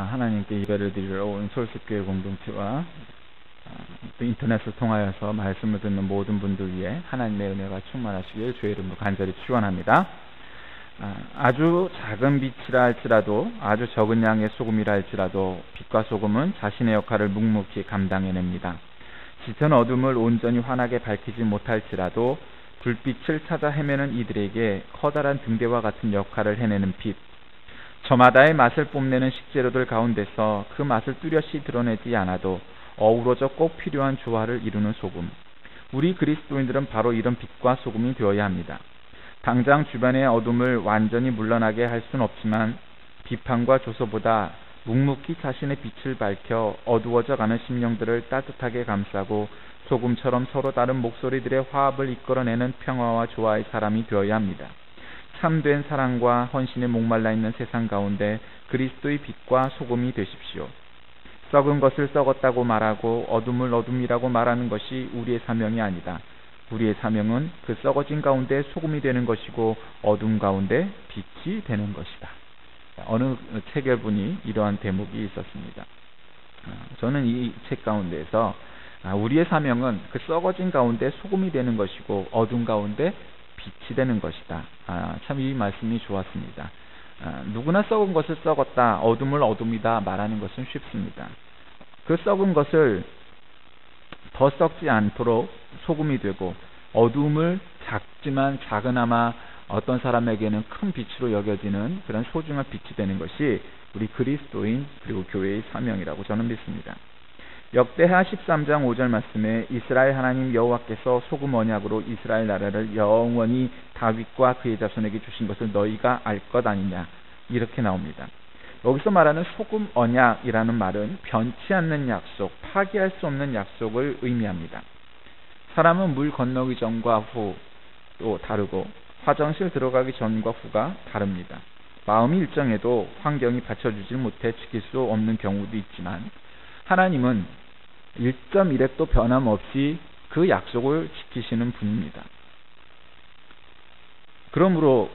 하나님께 예배를 드리러 온 솔직교회 공동체와 또 인터넷을 통하여서 말씀을 듣는 모든 분들 위해 하나님의 은혜가 충만하시길 주의 이름으로 간절히 축원합니다. 아주 작은 빛이라 할지라도, 아주 적은 양의 소금이라 할지라도 빛과 소금은 자신의 역할을 묵묵히 감당해냅니다. 짙은 어둠을 온전히 환하게 밝히지 못할지라도 불빛을 찾아 헤매는 이들에게 커다란 등대와 같은 역할을 해내는 빛, 저마다의 맛을 뽐내는 식재료들 가운데서 그 맛을 뚜렷이 드러내지 않아도 어우러져 꼭 필요한 조화를 이루는 소금. 우리 그리스도인들은 바로 이런 빛과 소금이 되어야 합니다. 당장 주변의 어둠을 완전히 물러나게 할 수는 없지만 비판과 조소보다 묵묵히 자신의 빛을 밝혀 어두워져가는 심령들을 따뜻하게 감싸고 소금처럼 서로 다른 목소리들의 화합을 이끌어내는 평화와 조화의 사람이 되어야 합니다. 참된 사랑과 헌신에 목말라 있는 세상 가운데 그리스도의 빛과 소금이 되십시오. 썩은 것을 썩었다고 말하고 어둠을 어둠이라고 말하는 것이 우리의 사명이 아니다. 우리의 사명은 그 썩어진 가운데 소금이 되는 것이고 어둠 가운데 빛이 되는 것이다. 어느 체결분이 이러한 대목이 있었습니다. 저는 이 책 가운데에서 우리의 사명은 그 썩어진 가운데 소금이 되는 것이고 어둠 가운데 빛이 되는 것이다. 참 이 말씀이 좋았습니다. 누구나 썩은 것을 썩었다, 어둠을 어둠이다 말하는 것은 쉽습니다. 그 썩은 것을 더 썩지 않도록 소금이 되고 어둠을 작지만 작으나마 어떤 사람에게는 큰 빛으로 여겨지는 그런 소중한 빛이 되는 것이 우리 그리스도인 그리고 교회의 사명이라고 저는 믿습니다. 역대하 13장 5절 말씀에 이스라엘 하나님 여호와께서 소금 언약으로 이스라엘 나라를 영원히 다윗과 그의 자손에게 주신 것을 너희가 알 것 아니냐, 이렇게 나옵니다. 여기서 말하는 소금 언약이라는 말은 변치 않는 약속, 파기할 수 없는 약속을 의미합니다. 사람은 물 건너기 전과 후도 다르고 화장실 들어가기 전과 후가 다릅니다. 마음이 일정해도 환경이 받쳐주지 못해 지킬 수 없는 경우도 있지만 하나님은 1.1획도 변함없이 그 약속을 지키시는 분입니다. 그러므로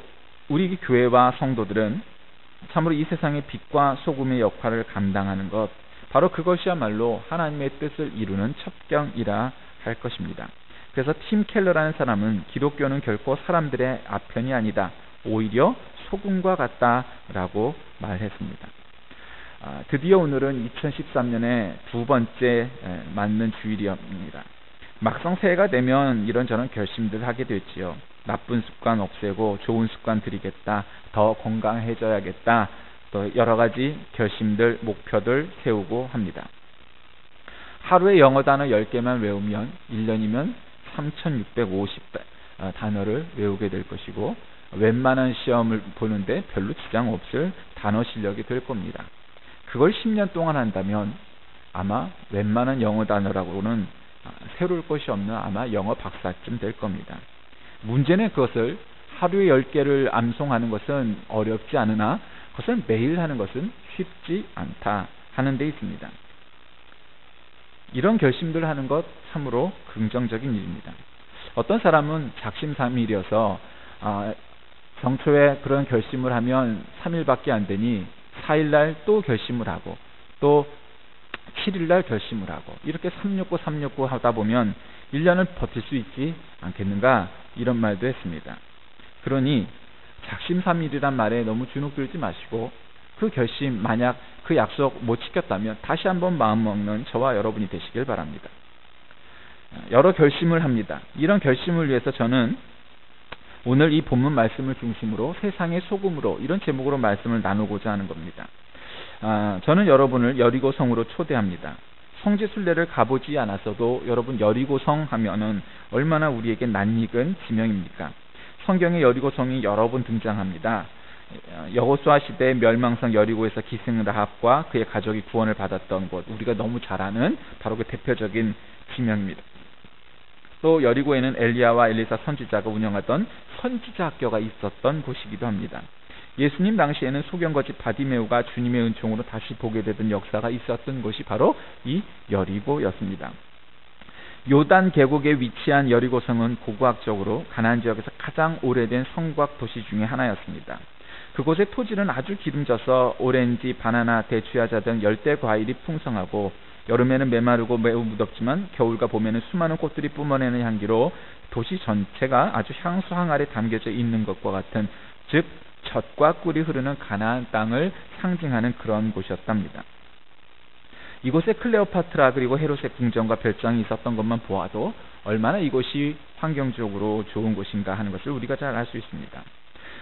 우리 교회와 성도들은 참으로 이 세상의 빛과 소금의 역할을 감당하는 것, 바로 그것이야말로 하나님의 뜻을 이루는 첩경이라 할 것입니다. 그래서 팀 켈러라는 사람은 기독교는 결코 사람들의 아편이 아니다, 오히려 소금과 같다라고 말했습니다. 드디어 오늘은 2013년에 두 번째 맞는 주일이옵니다. 막상 새해가 되면 이런저런 결심들 하게 되지요. 나쁜 습관 없애고 좋은 습관 들이겠다, 더 건강해져야겠다, 또 여러 가지 결심들, 목표들 세우고 합니다. 하루에 영어 단어 10개만 외우면 1년이면 3650 단어를 외우게 될 것이고 웬만한 시험을 보는데 별로 지장 없을 단어 실력이 될 겁니다. 그걸 10년 동안 한다면 아마 웬만한 영어 단어라고는 새로울 것이 없는 아마 영어 박사쯤 될 겁니다. 문제는 그것을 하루에 10개를 암송하는 것은 어렵지 않으나 그것을 매일 하는 것은 쉽지 않다 하는 데 있습니다. 이런 결심들을 하는 것 참으로 긍정적인 일입니다. 어떤 사람은 작심삼일이어서 정초에 그런 결심을 하면 3일밖에 안 되니 4일날 또 결심을 하고 또 7일날 결심을 하고 이렇게 369 하다 보면 1년을 버틸 수 있지 않겠는가, 이런 말도 했습니다. 그러니 작심삼일이란 말에 너무 주눅들지 마시고 그 결심, 만약 그 약속 못 지켰다면 다시 한번 마음먹는 저와 여러분이 되시길 바랍니다. 여러 결심을 합니다. 이런 결심을 위해서 저는 오늘 이 본문 말씀을 중심으로 세상의 소금으로, 이런 제목으로 말씀을 나누고자 하는 겁니다. 저는 여러분을 여리고성으로 초대합니다. 성지순례를 가보지 않았어도 여러분 여리고성 하면은 얼마나 우리에게 낯익은 지명입니까? 성경에 여리고성이 여러 번 등장합니다. 여호수아 시대 멸망성 여리고에서 기생 라합과 그의 가족이 구원을 받았던 곳, 우리가 너무 잘 아는 바로 그 대표적인 지명입니다. 또 여리고에는 엘리야와 엘리사 선지자가 운영하던 선지자 학교가 있었던 곳이기도 합니다. 예수님 당시에는 소경거지 바디메오가 주님의 은총으로 다시 보게 되던 역사가 있었던 곳이 바로 이 여리고였습니다. 요단 계곡에 위치한 여리고성은 고고학적으로 가나안 지역에서 가장 오래된 성곽 도시 중에 하나였습니다. 그곳의 토지는 아주 기름져서 오렌지, 바나나, 대추야자 등 열대 과일이 풍성하고 여름에는 메마르고 매우 무덥지만 겨울과 봄에는 수많은 꽃들이 뿜어내는 향기로 도시 전체가 아주 향수 항아리에 담겨져 있는 것과 같은, 즉 젖과 꿀이 흐르는 가나안 땅을 상징하는 그런 곳이었답니다. 이곳에 클레오파트라 그리고 헤롯의 궁전과 별장이 있었던 것만 보아도 얼마나 이곳이 환경적으로 좋은 곳인가 하는 것을 우리가 잘 알 수 있습니다.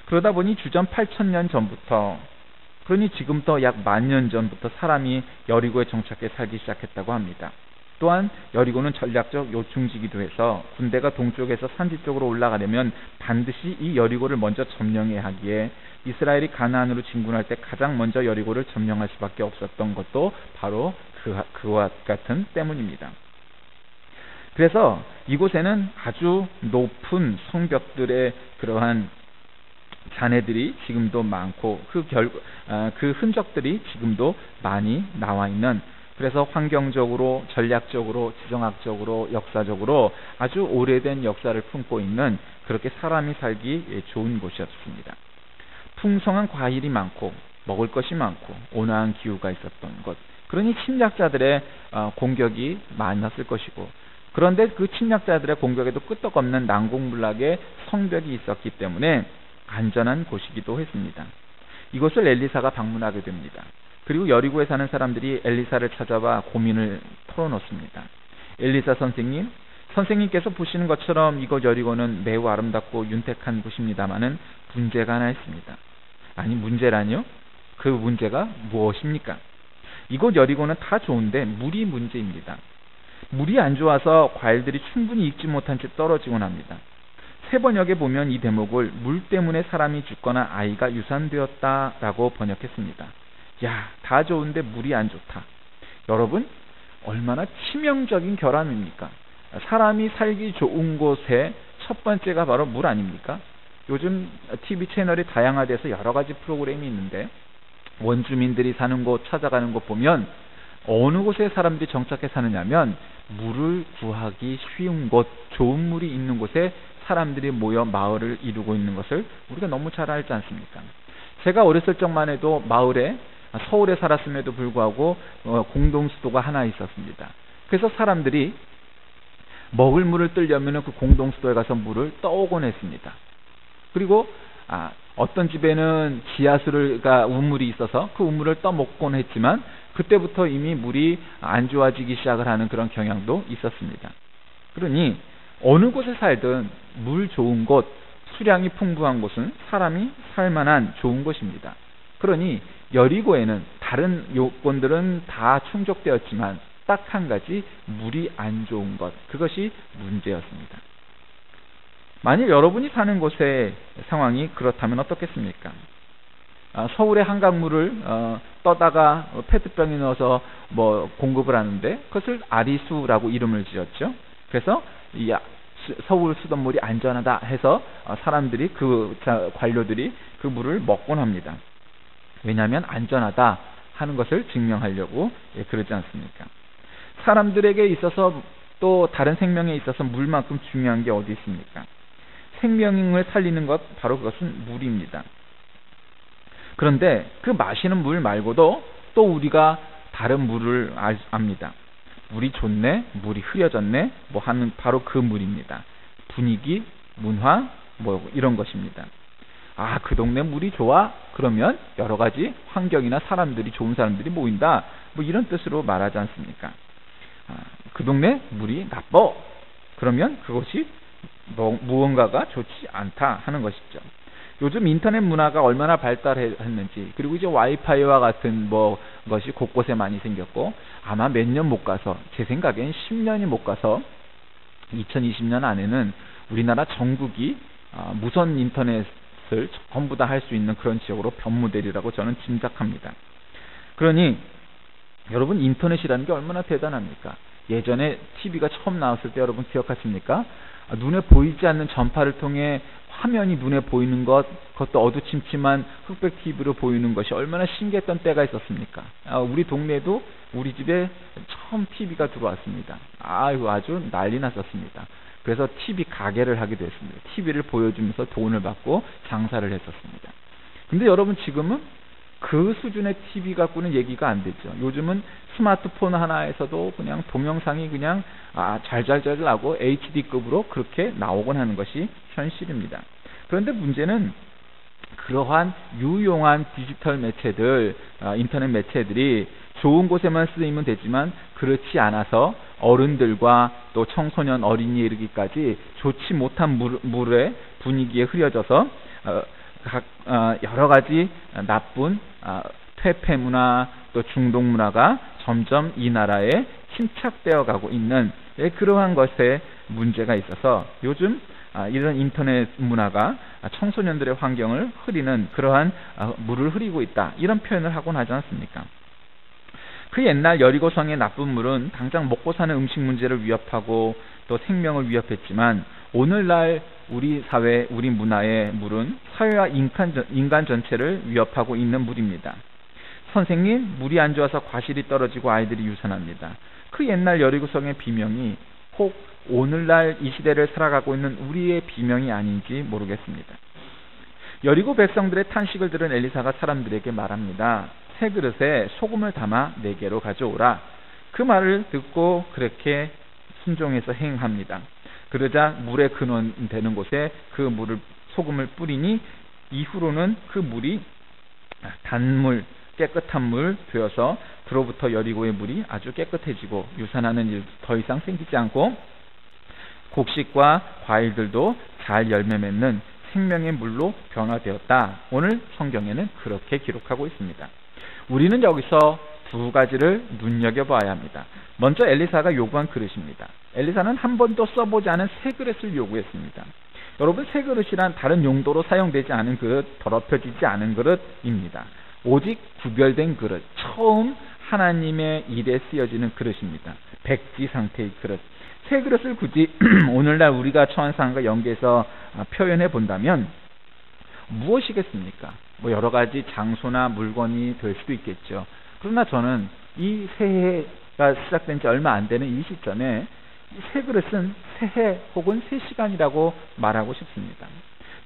그러다 보니 주전 8,000년 전부터, 그러니 지금부터 약 10,000년 전부터 사람이 여리고에 정착해 살기 시작했다고 합니다. 또한 여리고는 전략적 요충지기도 해서 군대가 동쪽에서 산지 쪽으로 올라가려면 반드시 이 여리고를 먼저 점령해야 하기에 이스라엘이 가나안으로 진군할 때 가장 먼저 여리고를 점령할 수밖에 없었던 것도 바로 그와 같은 때문입니다. 그래서 이곳에는 아주 높은 성벽들의 그러한 잔해들이 지금도 많고 그 흔적들이 지금도 많이 나와 있는, 그래서 환경적으로, 전략적으로, 지정학적으로, 역사적으로 아주 오래된 역사를 품고 있는, 그렇게 사람이 살기 좋은 곳이었습니다. 풍성한 과일이 많고 먹을 것이 많고 온화한 기후가 있었던 것, 그러니 침략자들의 공격이 많았을 것이고, 그런데 그 침략자들의 공격에도 끄떡없는 난공불락의 성벽이 있었기 때문에 안전한 곳이기도 했습니다. 이곳을 엘리사가 방문하게 됩니다. 그리고 여리고에 사는 사람들이 엘리사를 찾아와 고민을 털어놓습니다. 엘리사 선생님께서 보시는 것처럼 이곳 여리고는 매우 아름답고 윤택한 곳입니다마는 문제가 하나 있습니다. 아니, 문제라뇨? 그 문제가 무엇입니까? 이곳 여리고는 다 좋은데 물이 문제입니다. 물이 안 좋아서 과일들이 충분히 익지 못한 채 떨어지곤 합니다. 세번역에 보면 이 대목을 물 때문에 사람이 죽거나 아이가 유산되었다라고 번역했습니다. 야, 다 좋은데 물이 안 좋다. 여러분, 얼마나 치명적인 결함입니까? 사람이 살기 좋은 곳의 첫 번째가 바로 물 아닙니까? 요즘 TV 채널이 다양화돼서 여러 가지 프로그램이 있는데 원주민들이 사는 곳, 찾아가는 곳 보면 어느 곳에 사람들이 정착해 사느냐면 물을 구하기 쉬운 곳, 좋은 물이 있는 곳에 사람들이 모여 마을을 이루고 있는 것을 우리가 너무 잘 알지 않습니까? 제가 어렸을 적만 해도 마을에, 서울에 살았음에도 불구하고 공동수도가 하나 있었습니다. 그래서 사람들이 먹을 물을 뜨려면 그 공동수도에 가서 물을 떠오곤 했습니다. 그리고 어떤 집에는 지하수가 우물이 있어서 그 우물을 떠먹곤 했지만 그때부터 이미 물이 안 좋아지기 시작을 하는 그런 경향도 있었습니다. 그러니 어느 곳에 살든 물 좋은 곳, 수량이 풍부한 곳은 사람이 살만한 좋은 곳입니다. 그러니 여리고에는 다른 요건들은 다 충족되었지만 딱 한 가지, 물이 안 좋은 것, 그것이 문제였습니다. 만일 여러분이 사는 곳의 상황이 그렇다면 어떻겠습니까? 서울의 한강물을 떠다가 페트병에 넣어서 공급을 하는데 그것을 아리수라고 이름을 지었죠. 그래서 이 서울 수돗물이 안전하다 해서 사람들이, 관료들이 그 물을 먹곤 합니다. 왜냐하면 안전하다 하는 것을 증명하려고 그러지 않습니까? 사람들에게 있어서 또 다른 생명에 있어서 물만큼 중요한 게 어디 있습니까? 생명을 살리는 것, 바로 그것은 물입니다. 그런데 그 마시는 물 말고도 또 우리가 다른 물을 압니다. 물이 좋네, 물이 흐려졌네, 하는 바로 그 물입니다. 분위기, 문화, 이런 것입니다. 그 동네 물이 좋아? 그러면 여러 가지 환경이나 사람들이, 좋은 사람들이 모인다, 이런 뜻으로 말하지 않습니까? 그 동네 물이 나빠? 그러면 그것이 무언가가 좋지 않다 하는 것이죠. 요즘 인터넷 문화가 얼마나 발달했는지, 그리고 이제 와이파이와 같은 것이 곳곳에 많이 생겼고, 아마 몇 년 못 가서, 제 생각엔 10년이 못 가서 2020년 안에는 우리나라 전국이 무선 인터넷을 전부 다 할 수 있는 그런 지역으로 변모되리라고 저는 짐작합니다. 그러니 여러분, 인터넷이라는 게 얼마나 대단합니까? 예전에 TV가 처음 나왔을 때 여러분 기억하십니까? 눈에 보이지 않는 전파를 통해 화면이 눈에 보이는 것, 그것도 어두침침한 흑백 TV로 보이는 것이 얼마나 신기했던 때가 있었습니까? 우리 동네에도 우리 집에 처음 TV가 들어왔습니다. 아주 난리 났었습니다. 그래서 TV 가게를 하기도 했습니다. TV를 보여주면서 돈을 받고 장사를 했었습니다. 근데 여러분 지금은 그 수준의 TV 갖고는 얘기가 안 되죠. 요즘은 스마트폰 하나에서도 그냥 동영상이 그냥 잘잘잘 나고 HD급으로 그렇게 나오곤 하는 것이 현실입니다. 그런데 문제는 그러한 유용한 디지털 매체들, 인터넷 매체들이 좋은 곳에만 쓰이면 되지만 그렇지 않아서 어른들과 또 청소년 어린이에 이르기까지 좋지 못한 물의 분위기에 흐려져서 여러 가지 나쁜 퇴폐 문화 또 중독 문화가 점점 이 나라에 침착되어 가고 있는 그러한 것에 문제가 있어서 요즘 이런 인터넷 문화가 청소년들의 환경을 흐리는 그러한 물을 흐리고 있다, 이런 표현을 하곤 하지 않습니까? 그 옛날 여리고성의 나쁜 물은 당장 먹고 사는 음식 문제를 위협하고 또 생명을 위협했지만 오늘날 우리 사회, 우리 문화의 물은 사회와 인간 전체를 위협하고 있는 물입니다. 선생님, 물이 안 좋아서 과실이 떨어지고 아이들이 유산합니다. 그 옛날 여리고성의 비명이 혹 오늘날 이 시대를 살아가고 있는 우리의 비명이 아닌지 모르겠습니다. 여리고 백성들의 탄식을 들은 엘리사가 사람들에게 말합니다. 새 그릇에 소금을 담아 내게로 가져오라. 그 말을 듣고 그렇게 순종해서 행합니다. 그러자 물의 근원 되는 곳에 그 물을 소금을 뿌리니 이후로는 그 물이 단물, 깨끗한 물 되어서 그로부터 여리고의 물이 아주 깨끗해지고 유산하는 일 더 이상 생기지 않고 곡식과 과일들도 잘 열매 맺는 생명의 물로 변화되었다. 오늘 성경에는 그렇게 기록하고 있습니다. 우리는 여기서 두 가지를 눈여겨봐야 합니다. 먼저 엘리사가 요구한 그릇입니다. 엘리사는 한 번도 써보지 않은 새 그릇을 요구했습니다. 여러분, 새 그릇이란 다른 용도로 사용되지 않은 그릇, 더럽혀지지 않은 그릇입니다. 오직 구별된 그릇, 처음 하나님의 일에 쓰여지는 그릇입니다. 백지 상태의 그릇. 새 그릇을 굳이 오늘날 우리가 처한 상황과 연계해서 표현해 본다면 무엇이겠습니까? 여러 가지 장소나 물건이 될 수도 있겠죠. 그러나 저는 이 새해가 시작된 지 얼마 안 되는 이 시점에 새 그릇은 새해 혹은 새 시간이라고 말하고 싶습니다.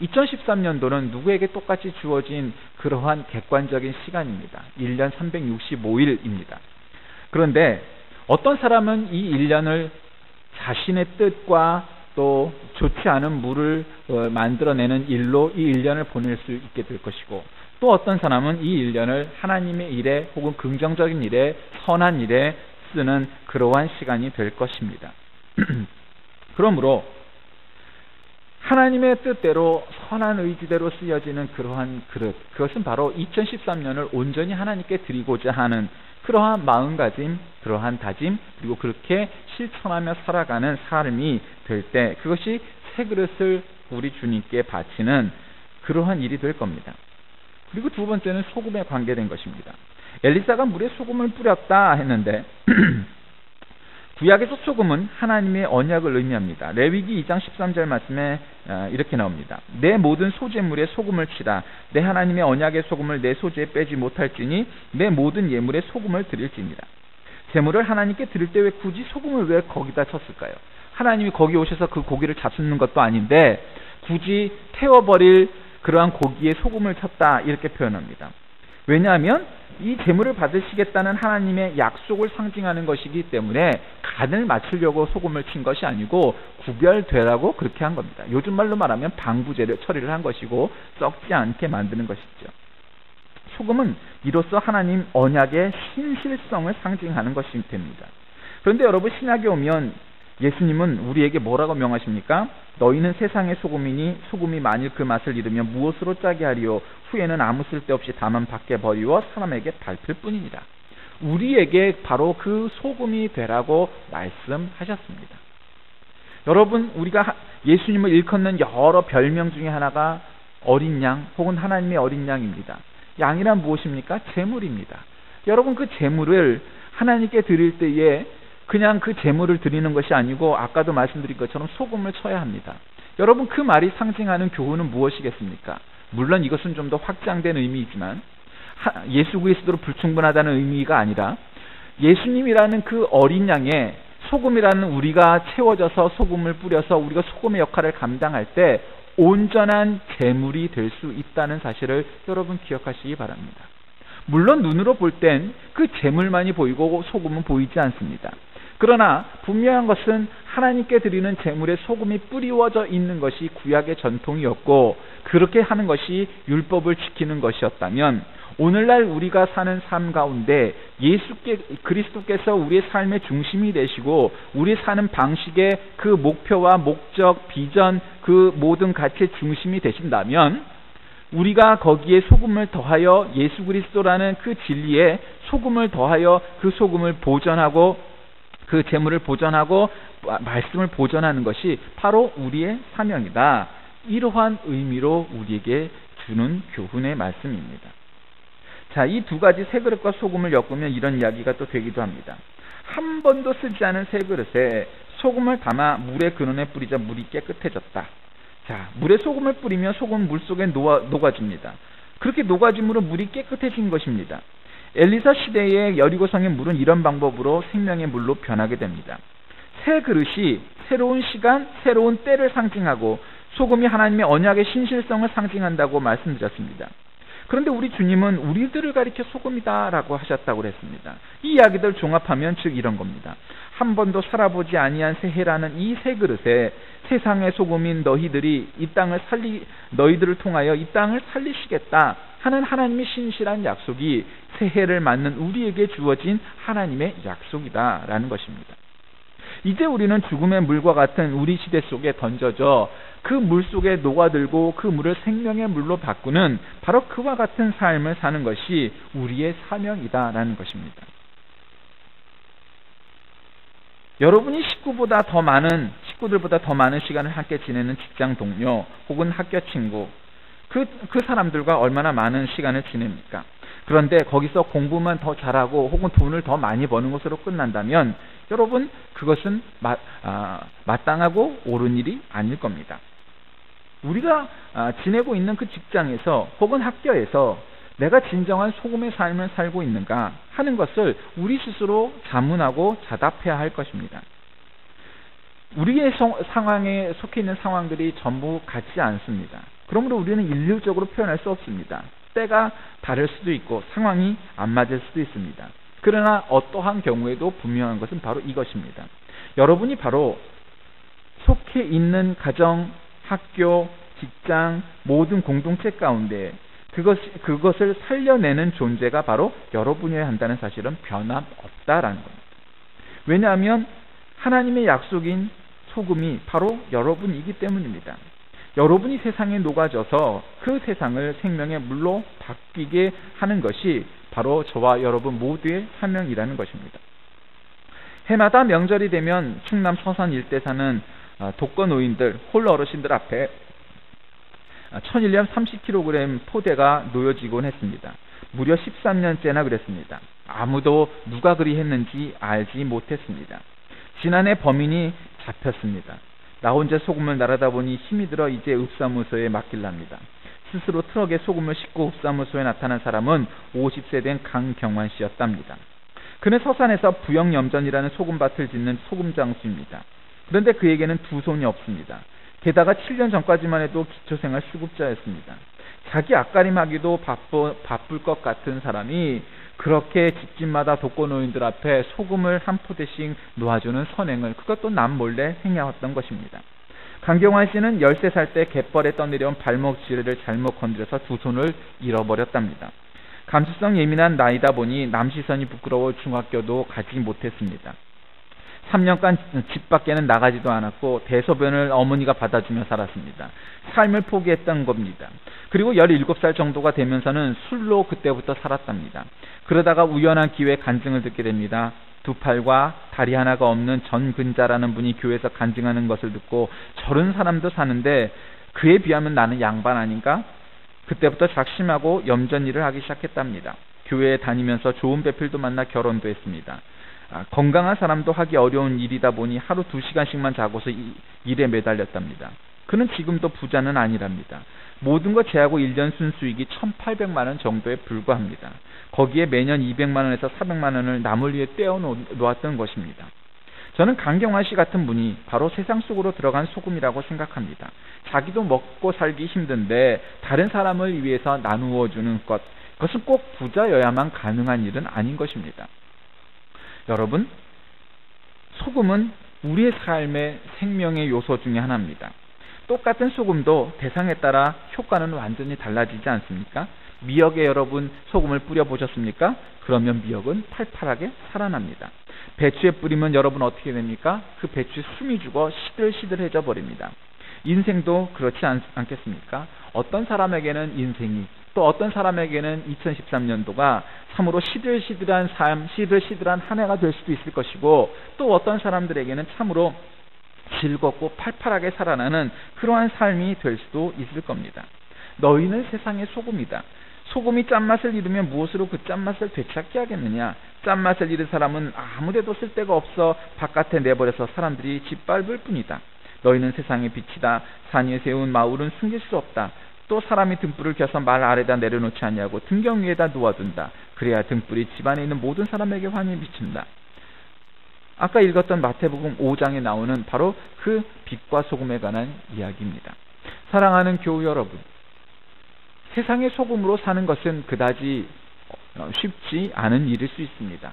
2013년도는 누구에게 똑같이 주어진 그러한 객관적인 시간입니다. 1년 365일입니다. 그런데 어떤 사람은 이 1년을 자신의 뜻과 또 좋지 않은 물을 만들어내는 일로 이 1년을 보낼 수 있게 될 것이고, 또 어떤 사람은 이 1년을 하나님의 일에 혹은 긍정적인 일에, 선한 일에 쓰는 그러한 시간이 될 것입니다. 그러므로 하나님의 뜻대로 선한 의지대로 쓰여지는 그러한 그릇, 그것은 바로 2013년을 온전히 하나님께 드리고자 하는 그러한 마음가짐, 그러한 다짐, 그리고 그렇게 실천하며 살아가는 삶이 될 때 그것이 새 그릇을 우리 주님께 바치는 그러한 일이 될 겁니다. 그리고 두 번째는 소금에 관계된 것입니다. 엘리사가 물에 소금을 뿌렸다 했는데 구약에서 소금은 하나님의 언약을 의미합니다. 레위기 2장 13절 말씀에 이렇게 나옵니다. 내 모든 소제물에 소금을 치라. 내 하나님의 언약의 소금을 내 소제에 빼지 못할지니 내 모든 예물에 소금을 드릴지니라. 제물을 하나님께 드릴 때 왜 굳이 소금을 왜 거기다 쳤을까요? 하나님이 거기 오셔서 그 고기를 잡수는 것도 아닌데 굳이 태워버릴 그러한 고기에 소금을 쳤다, 이렇게 표현합니다. 왜냐하면 이 제물을 받으시겠다는 하나님의 약속을 상징하는 것이기 때문에 간을 맞추려고 소금을 친 것이 아니고 구별되라고 그렇게 한 겁니다. 요즘 말로 말하면 방부제를 처리를 한 것이고 썩지 않게 만드는 것이죠. 소금은 이로써 하나님 언약의 신실성을 상징하는 것이 됩니다. 그런데 여러분, 신약에 오면 예수님은 우리에게 뭐라고 명하십니까? 너희는 세상의 소금이니 소금이 만일 그 맛을 잃으면 무엇으로 짜게 하리요? 후에는 아무 쓸데없이 다만 밖에 버리워 사람에게 밟힐 뿐이니라. 우리에게 바로 그 소금이 되라고 말씀하셨습니다. 여러분, 우리가 예수님을 일컫는 여러 별명 중에 하나가 어린 양 혹은 하나님의 어린 양입니다. 양이란 무엇입니까? 제물입니다. 여러분, 그 제물을 하나님께 드릴 때에 그냥 그 제물을 드리는 것이 아니고 아까도 말씀드린 것처럼 소금을 쳐야 합니다. 여러분, 그 말이 상징하는 교훈은 무엇이겠습니까? 물론 이것은 좀 더 확장된 의미이지만 예수 그리스도로 불충분하다는 의미가 아니라 예수님이라는 그 어린 양에 소금이라는 우리가 채워져서 소금을 뿌려서 우리가 소금의 역할을 감당할 때 온전한 재물이 될 수 있다는 사실을 여러분 기억하시기 바랍니다. 물론 눈으로 볼 땐 그 재물만이 보이고 소금은 보이지 않습니다. 그러나 분명한 것은 하나님께 드리는 재물에 소금이 뿌리워져 있는 것이 구약의 전통이었고, 그렇게 하는 것이 율법을 지키는 것이었다면, 오늘날 우리가 사는 삶 가운데 그리스도께서 우리의 삶의 중심이 되시고 우리 사는 방식의 그 목표와 목적, 비전, 그 모든 가치의 중심이 되신다면, 우리가 거기에 소금을 더하여 예수 그리스도라는 그 진리에 소금을 더하여 그 소금을 보존하고 그 재물을 보존하고 말씀을 보존하는 것이 바로 우리의 사명이다. 이러한 의미로 우리에게 주는 교훈의 말씀입니다. 자, 이 두 가지 새 그릇과 소금을 엮으면 이런 이야기가 또 되기도 합니다. 한 번도 쓰지 않은 새 그릇에 소금을 담아 물의 근원에 뿌리자 물이 깨끗해졌다. 자, 물에 소금을 뿌리면 소금은 물 속에 녹아집니다. 그렇게 녹아짐으로 물이 깨끗해진 것입니다. 엘리사 시대의 여리고성의 물은 이런 방법으로 생명의 물로 변하게 됩니다. 새 그릇이 새로운 시간, 새로운 때를 상징하고 소금이 하나님의 언약의 신실성을 상징한다고 말씀드렸습니다. 그런데 우리 주님은 우리들을 가리켜 소금이다라고 하셨다고 그랬습니다. 이 이야기들 종합하면 즉 이런 겁니다. 한 번도 살아보지 아니한 새해라는 이 새 그릇에 세상의 소금인 너희들이 너희들을 통하여 이 땅을 살리시겠다 하는 하나님의 신실한 약속이 새해를 맞는 우리에게 주어진 하나님의 약속이다라는 것입니다. 이제 우리는 죽음의 물과 같은 우리 시대 속에 던져져 그 물 속에 녹아들고 그 물을 생명의 물로 바꾸는 바로 그와 같은 삶을 사는 것이 우리의 사명이다라는 것입니다. 여러분이 식구들보다 더 많은 시간을 함께 지내는 직장 동료 혹은 학교 친구, 그 사람들과 얼마나 많은 시간을 지냅니까? 그런데 거기서 공부만 더 잘하고 혹은 돈을 더 많이 버는 것으로 끝난다면 여러분, 그것은 마땅하고 옳은 일이 아닐 겁니다. 우리가 지내고 있는 그 직장에서 혹은 학교에서 내가 진정한 소금의 삶을 살고 있는가 하는 것을 우리 스스로 자문하고 자답해야 할 것입니다. 우리의 상황에 속해 있는 상황들이 전부 같지 않습니다. 그러므로 우리는 일률적으로 표현할 수 없습니다. 때가 다를 수도 있고 상황이 안 맞을 수도 있습니다. 그러나 어떠한 경우에도 분명한 것은 바로 이것입니다. 여러분이 바로 속해 있는 가정, 학교, 직장, 모든 공동체 가운데 그것을 살려내는 존재가 바로 여러분이어야 한다는 사실은 변함없다라는 겁니다. 왜냐하면 하나님의 약속인 소금이 바로 여러분이기 때문입니다. 여러분이 세상에 녹아져서 그 세상을 생명의 물로 바뀌게 하는 것이 바로 저와 여러분 모두의 사명이라는 것입니다. 해마다 명절이 되면 충남 서산 일대 사는 독거노인들, 홀로 어르신들 앞에 천일염 30kg 포대가 놓여지곤 했습니다. 무려 13년째나 그랬습니다. 아무도 누가 그리 했는지 알지 못했습니다. 지난해 범인이 잡혔습니다. 나 혼자 소금을 나르다 보니 힘이 들어 이제 읍사무소에 맡길랍니다. 스스로 트럭에 소금을 싣고 읍사무소에 나타난 사람은 50세 된 강경환 씨였답니다. 그는 서산에서 부영염전이라는 소금밭을 짓는 소금장수입니다. 그런데 그에게는 두 손이 없습니다. 게다가 7년 전까지만 해도 기초생활 수급자였습니다. 자기 앞가림하기도 바쁠 것 같은 사람이 그렇게 집집마다 독거노인들 앞에 소금을 한 포대씩 놓아주는 선행을 그것도 남몰래 행해왔던 것입니다. 강경환 씨는 13살 때 갯벌에 떠내려온 발목지를 잘못 건드려서 두 손을 잃어버렸답니다. 감수성 예민한 나이다 보니 남 시선이 부끄러워 중학교도 가지 못했습니다. 3년간 집 밖에는 나가지도 않았고 대소변을 어머니가 받아주며 살았습니다. 삶을 포기했던 겁니다. 그리고 17살 정도가 되면서는 술로 그때부터 살았답니다. 그러다가 우연한 기회에 간증을 듣게 됩니다. 두 팔과 다리 하나가 없는 전근자라는 분이 교회에서 간증하는 것을 듣고 저런 사람도 사는데 그에 비하면 나는 양반 아닌가? 그때부터 작심하고 염전 일을 하기 시작했답니다. 교회에 다니면서 좋은 배필도 만나 결혼도 했습니다. 건강한 사람도 하기 어려운 일이다 보니 하루 2시간씩만 자고서 일에 매달렸답니다. 그는 지금도 부자는 아니랍니다. 모든 것 제하고 1년 순수익이 1,800만 원 정도에 불과합니다. 거기에 매년 200만 원에서 400만 원을 남을 위해 떼어 놓았던 것입니다. 저는 강경화 씨 같은 분이 바로 세상 속으로 들어간 소금이라고 생각합니다. 자기도 먹고 살기 힘든데 다른 사람을 위해서 나누어 주는 것, 그것은 꼭 부자여야만 가능한 일은 아닌 것입니다. 여러분, 소금은 우리의 삶의 생명의 요소 중에 하나입니다. 똑같은 소금도 대상에 따라 효과는 완전히 달라지지 않습니까? 미역에 여러분 소금을 뿌려보셨습니까? 그러면 미역은 팔팔하게 살아납니다. 배추에 뿌리면 여러분 어떻게 됩니까? 그 배추에 숨이 죽어 시들시들해져 버립니다. 인생도 그렇지 않겠습니까? 어떤 사람에게는 인생이, 또 어떤 사람에게는 2013년도가 참으로 시들시들한 삶, 시들시들한 한 해가 될 수도 있을 것이고, 또 어떤 사람들에게는 참으로 즐겁고 팔팔하게 살아나는 그러한 삶이 될 수도 있을 겁니다. 너희는 세상의 소금이다. 소금이 짠맛을 잃으면 무엇으로 그 짠맛을 되찾게 하겠느냐? 짠맛을 잃은 사람은 아무데도 쓸데가 없어 바깥에 내버려서 사람들이 짓밟을 뿐이다. 너희는 세상의 빛이다. 산 위에 세운 마울은 숨길 수 없다. 또 사람이 등불을 켜서 말 아래다 내려놓지 아니하고 등경 위에다 놓아둔다. 그래야 등불이 집안에 있는 모든 사람에게 환히 비친다. 아까 읽었던 마태복음 5장에 나오는 바로 그 빛과 소금에 관한 이야기입니다. 사랑하는 교우 여러분, 세상의 소금으로 사는 것은 그다지 쉽지 않은 일일 수 있습니다.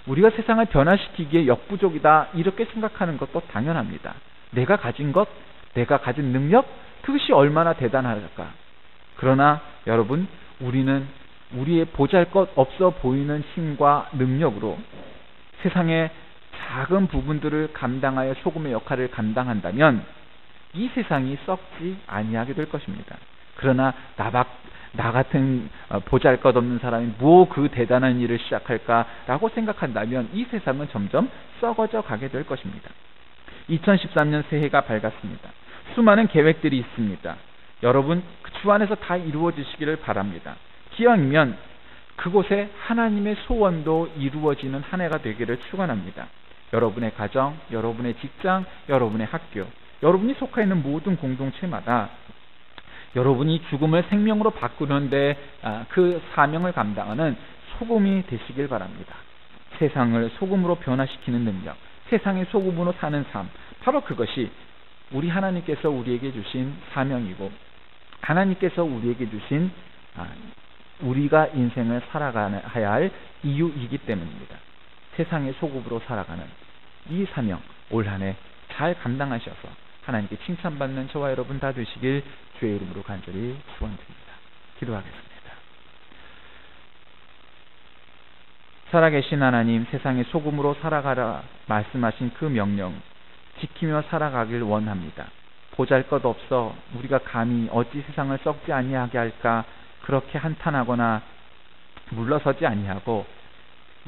우리가 세상을 변화시키기에 역부족이다 이렇게 생각하는 것도 당연합니다. 내가 가진 것, 내가 가진 능력, 그것이 얼마나 대단할까. 그러나 여러분, 우리는 우리의 보잘것 없어 보이는 힘과 능력으로 세상의 작은 부분들을 감당하여 소금의 역할을 감당한다면 이 세상이 썩지 아니하게 될 것입니다. 그러나 나 같은 보잘것없는 사람이 뭐 그 대단한 일을 시작할까라고 생각한다면 이 세상은 점점 썩어져 가게 될 것입니다. 2013년 새해가 밝았습니다. 수많은 계획들이 있습니다. 여러분, 그 주 안에서 다 이루어지시기를 바랍니다. 기왕이면 그곳에 하나님의 소원도 이루어지는 한 해가 되기를 축원합니다. 여러분의 가정, 여러분의 직장, 여러분의 학교, 여러분이 속해 있는 모든 공동체마다 여러분이 죽음을 생명으로 바꾸는데 그 사명을 감당하는 소금이 되시길 바랍니다. 세상을 소금으로 변화시키는 능력, 세상의 소금으로 사는 삶, 바로 그것이 우리 하나님께서 우리에게 주신 사명이고 하나님께서 우리에게 주신 우리가 인생을 살아가야 할 이유이기 때문입니다. 세상의 소금으로 살아가는 이 사명 올 한 해 잘 감당하셔서 하나님께 칭찬받는 저와 여러분 다 되시길 주의 이름으로 간절히 축원드립니다. 기도하겠습니다. 살아계신 하나님, 세상의 소금으로 살아가라 말씀하신 그 명령 지키며 살아가길 원합니다. 보잘것없어 우리가 감히 어찌 세상을 썩지 아니하게 할까 그렇게 한탄하거나 물러서지 아니하고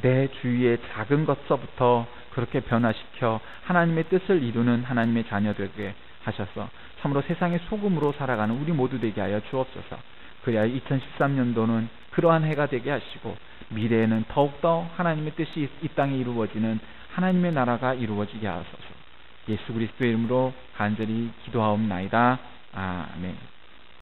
내 주위의 작은 것서부터 그렇게 변화시켜 하나님의 뜻을 이루는 하나님의 자녀 되게 하셔서 참으로 세상의 소금으로 살아가는 우리 모두 되게 하여 주옵소서. 그래야 2013년도는 그러한 해가 되게 하시고 미래에는 더욱더 하나님의 뜻이 이 땅에 이루어지는 하나님의 나라가 이루어지게 하소서. 예수 그리스도의 이름으로 간절히 기도하옵나이다. 아멘.